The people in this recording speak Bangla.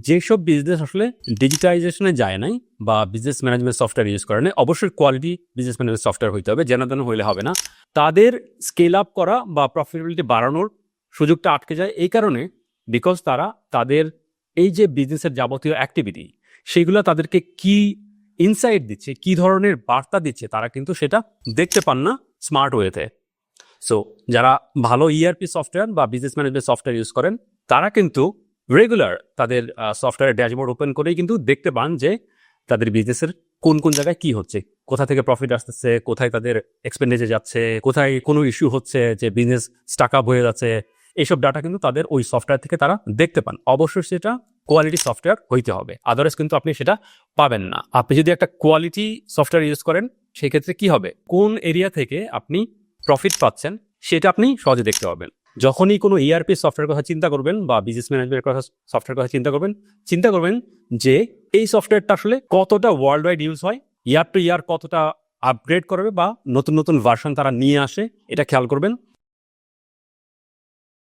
যেসব বিজনেস আসলে ডিজিটাইজেশনে যায় নাই বা বিজনেস ম্যানেজমেন্ট সফটওয়্যার ইউজ করে নাই, অবশ্যই কোয়ালিটি বিজনেস ম্যানেজমেন্ট সফটওয়্যার হইতে হবে, যেন তেন হইলে হবে না। তাদের স্কেল আপ করা বা প্রফিটেবিলিটি বাড়ানোর সুযোগটা আটকে যায় এই কারণে, বিকজ তারা তাদের এই যে বিজনেসের যাবতীয় অ্যাক্টিভিটি, সেগুলো তাদেরকে কি ইনসাইট দিচ্ছে, কি ধরনের বার্তা দিচ্ছে, তারা কিন্তু সেটা দেখতে পান না স্মার্ট ওয়েতে। সো যারা ভালো ইআরপি সফটওয়্যার বা বিজনেস ম্যানেজমেন্ট সফটওয়্যার ইউজ করেন, তারা কিন্তু রেগুলার তাদের সফটওয়্যার ড্যাশবোর্ড ওপেন করেই কিন্তু দেখতে পান যে তাদের বিজনেসের কোন কোন জায়গায় কি হচ্ছে, কোথা থেকে প্রফিট আসতেছে, কোথায় তাদের এক্সপেন্ডিচার যাচ্ছে, কোথায় কোনো ইস্যু হচ্ছে যে বিজনেস স্টাক আপ হয়ে যাচ্ছে। এইসব ডাটা কিন্তু তাদের ওই সফটওয়্যার থেকে তারা দেখতে পান। অবশ্যই সেটা কোয়ালিটি সফটওয়্যার হইতে হবে, আদারওয়াইজ কিন্তু আপনি সেটা পাবেন না। আপনি যদি একটা কোয়ালিটি সফটওয়্যার ইউজ করেন, সেক্ষেত্রে কি হবে, কোন এরিয়া থেকে আপনি প্রফিট পাচ্ছেন সেটা আপনি সহজে দেখতে পাবেন। যখনই কোনো ইআরপি সফটওয়্যার কথা চিন্তা করবেন বা বিজনেস ম্যানেজমেন্টের কথা সফটওয়্যার কথা চিন্তা করবেন যে এই সফটওয়্যারটা আসলে কতটা ওয়ার্ল্ড ওয়াইড ইউজ হয়, ইয়ার টু ইয়ার কতটা আপগ্রেড করবে বা নতুন নতুন ভার্সন তারা নিয়ে আসে, এটা খেয়াল করবেন।